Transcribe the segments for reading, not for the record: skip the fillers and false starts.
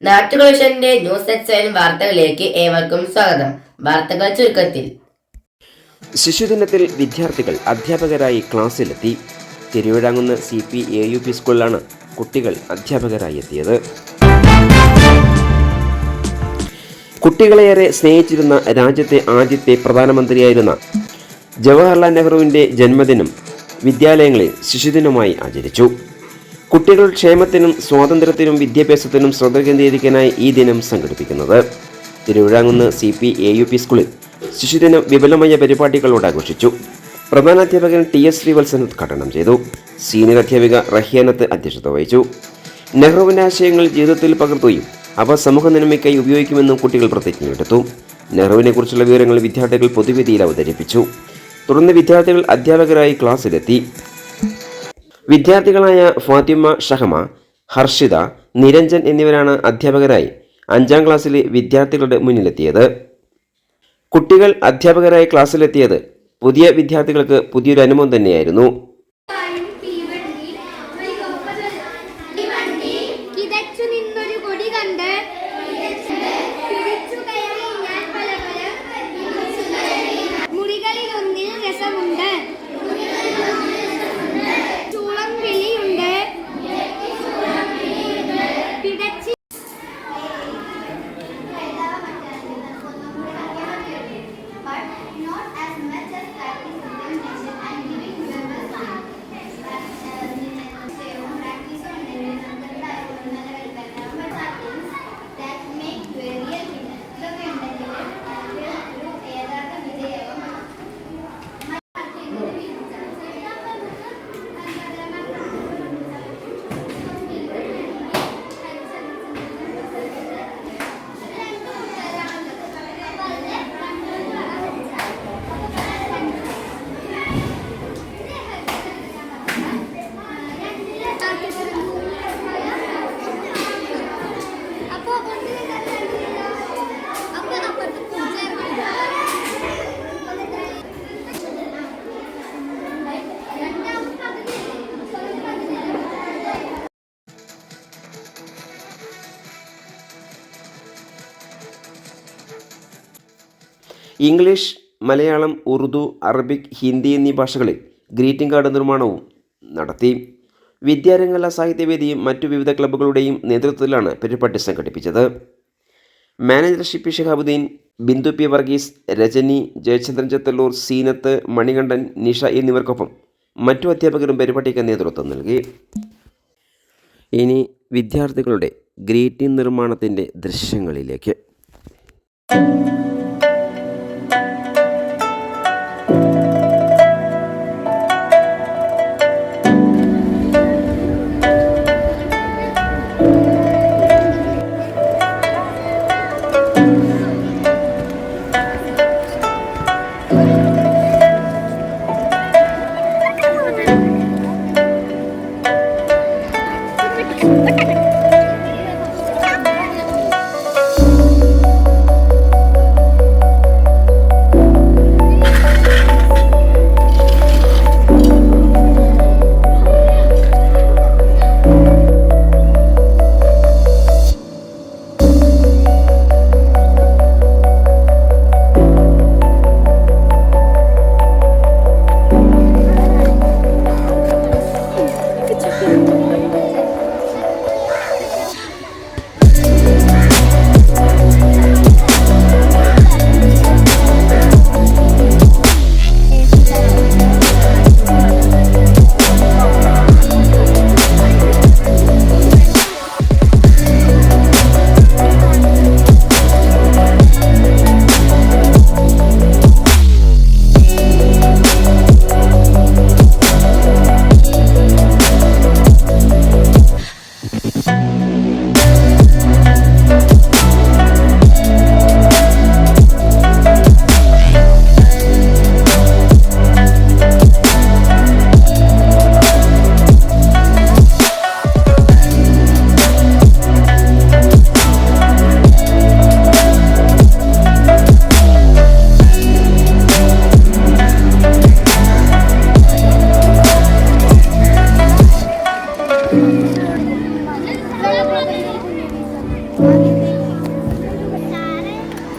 നാട്ടുകൾ വിഷന്റെ news X വാർത്തകളിലേക്ക് ഏവർക്കും സ്വാഗതം. വാർത്തകൾ ചുരുക്കത്തിൽ. ശിശുദിനത്തിൽ വിദ്യാർത്ഥികൾ അധ്യാപകരായി ക്ലാസ്സിലെത്തി. തിരുവിഴാങ്കുന്ന് CPAUP സ്കൂളിലാണ് കുട്ടികൾ അധ്യാപകരായി എത്തിയത്. കുട്ടികളെയേറെ സ്നേഹിച്ചിരുന്ന രാജ്യത്തെ ആദ്യത്തെ പ്രധാനമന്ത്രിയായിരുന്ന ജവഹർലാൽ നെഹ്റുവിൻ്റെ ജന്മദിനം വിദ്യാലയങ്ങളിൽ ശിശുദിനമായി ആചരിച്ചു. കുട്ടികളുടെ ക്ഷേമത്തിനും സ്വാതന്ത്ര്യത്തിനും വിദ്യാഭ്യാസത്തിനും ശ്രദ്ധ കേന്ദ്രീകരിക്കാനായി ഈ ദിനം സംഘടിപ്പിക്കുന്നത്. തിരുവിഴാങ്കുന്ന് CPAUP സ്കൂളിൽ ശിശുദിനം വിപുലമായ പരിപാടികളോട് ആഘോഷിച്ചു. പ്രധാനാധ്യാപകൻ TS ശ്രീവത്സൻ ഉദ്ഘാടനം ചെയ്തു. സീനിയർ അധ്യാപിക റഹിയാനത്ത് അധ്യക്ഷത വഹിച്ചു. നെഹ്റുവിൻ്റെ ആശയങ്ങൾ ജീവിതത്തിൽ പകർത്തുകയും അവ സമൂഹ നന്മയ്ക്കായി ഉപയോഗിക്കുമെന്നും കുട്ടികൾ പ്രതിജ്ഞയെടുത്തു. നെഹ്റുവിനെ കുറിച്ചുള്ള വിവരങ്ങൾ വിദ്യാർത്ഥികൾ പൊതുവേദിയിൽ അവതരിപ്പിച്ചു. തുടർന്ന് വിദ്യാർത്ഥികൾ അധ്യാപകരായി ക്ലാസ്സിലെത്തി. വിദ്യാർത്ഥികളായ ഫാത്തിമ ഷഹമ, ഹർഷിത, നിരഞ്ജൻ എന്നിവരാണ് അധ്യാപകരായി 5ാം ക്ലാസ്സിലെ വിദ്യാർത്ഥികളുടെ മുന്നിലെത്തിയത്. കുട്ടികൾ അധ്യാപകരായി ക്ലാസ്സിലെത്തിയത് പുതിയ വിദ്യാർത്ഥികൾക്ക് പുതിയൊരു അനുഭവം തന്നെയായിരുന്നു. ഇംഗ്ലീഷ്, മലയാളം, ഉറുദു, അറബിക്, ഹിന്ദി എന്നീ ഭാഷകളിൽ ഗ്രീറ്റിംഗ് കാർഡ് നിർമ്മാണവും നടത്തി. വിദ്യാരംഗല സാഹിത്യവേദിയും മറ്റു വിവിധ ക്ലബ്ബുകളുടെയും നേതൃത്വത്തിലാണ് പരിപാടി സംഘടിപ്പിച്ചത്. മാനേജർ ഷിപ്പി ഷിഹാബുദ്ദീൻ, ബിന്ദു P വർഗീസ്, രജനി, ജയചന്ദ്രൻ ചത്തല്ലൂർ, സീനത്ത്, മണികണ്ഠൻ, നിഷ എന്നിവർക്കൊപ്പം മറ്റു അധ്യാപകരും പരിപാടിക്ക് നേതൃത്വം നൽകി. ഇനി വിദ്യാർത്ഥികളുടെ ഗ്രീറ്റിംഗ് നിർമ്മാണത്തിൻ്റെ ദൃശ്യങ്ങളിലേക്ക്.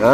ആ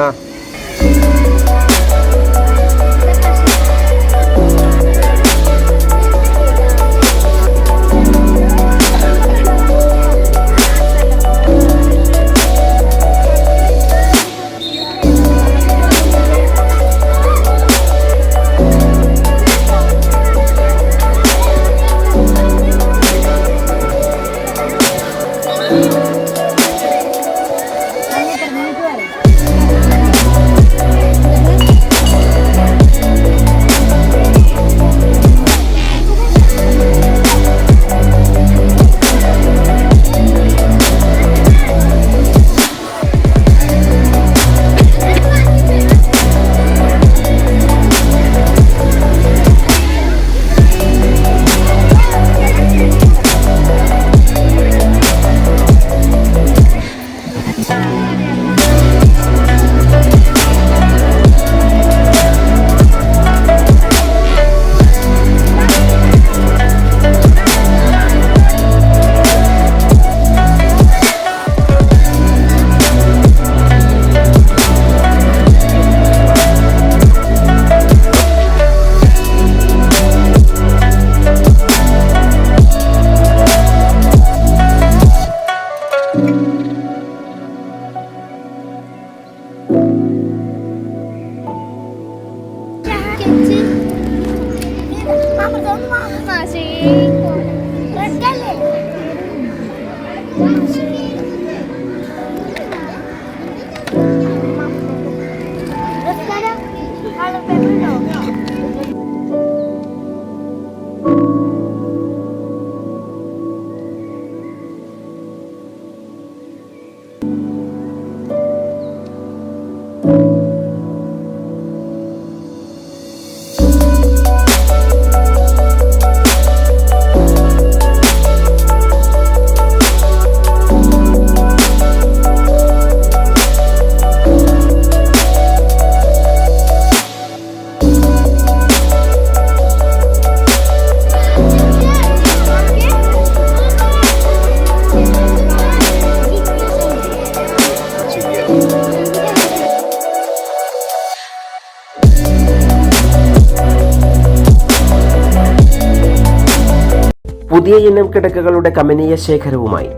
പുതിയ ഇനം കിടക്കകളുടെ കമനീയ ശേഖരവുമായി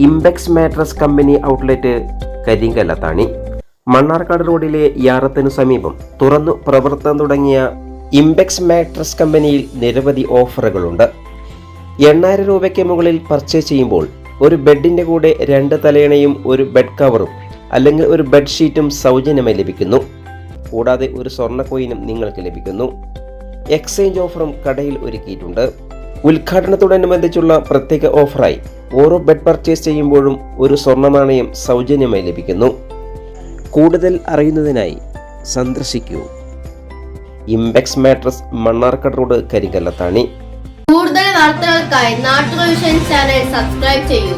Imbex mattress company outlet Karinkallathani. Mannarkkad റോഡിലെ യാറത്തിനു സമീപം തുറന്നു പ്രവർത്തനം തുടങ്ങിയ ഇംബെക്സ് മാട്രസ് കമ്പനിയിൽ നിരവധി ഓഫറുകളുണ്ട്. 8000 രൂപയ്ക്ക് മുകളിൽ പർച്ചേസ് ചെയ്യുമ്പോൾ ഒരു ബെഡിന്റെ കൂടെ 2 തലയണയും ഒരു ബെഡ് കവറും അല്ലെങ്കിൽ ഒരു ബെഡ്ഷീറ്റും സൗജന്യമായി ലഭിക്കുന്നു. കൂടാതെ ഒരു സ്വർണ്ണ കോയിനും നിങ്ങൾക്ക് ലഭിക്കുന്നു. എക്സ്ചേഞ്ച് ഓഫറും കടയിൽ ഒരുക്കിയിട്ടുണ്ട്. ഉദ്ഘാടനത്തോടനുബന്ധിച്ചുള്ള പ്രത്യേക ഓഫറായി ഓരോ ബെഡ് പർച്ചേസ് ചെയ്യുമ്പോഴും ഒരു സ്വർണ്ണ നാണയം സൗജന്യമായി ലഭിക്കുന്നു. കൂടുതൽ അറിയുന്നതിനായി സന്ദർശിക്കൂ ഇംബെക്സ് മാട്രസ്, മണ്ണാർക്കാട് റോഡ്, കരിങ്കല്ലത്താണി. കൂടുതൽ വാർത്തകൾക്കായി നാട്ടുവിഷൻ ചാനൽ സബ്സ്ക്രൈബ് ചെയ്യൂ.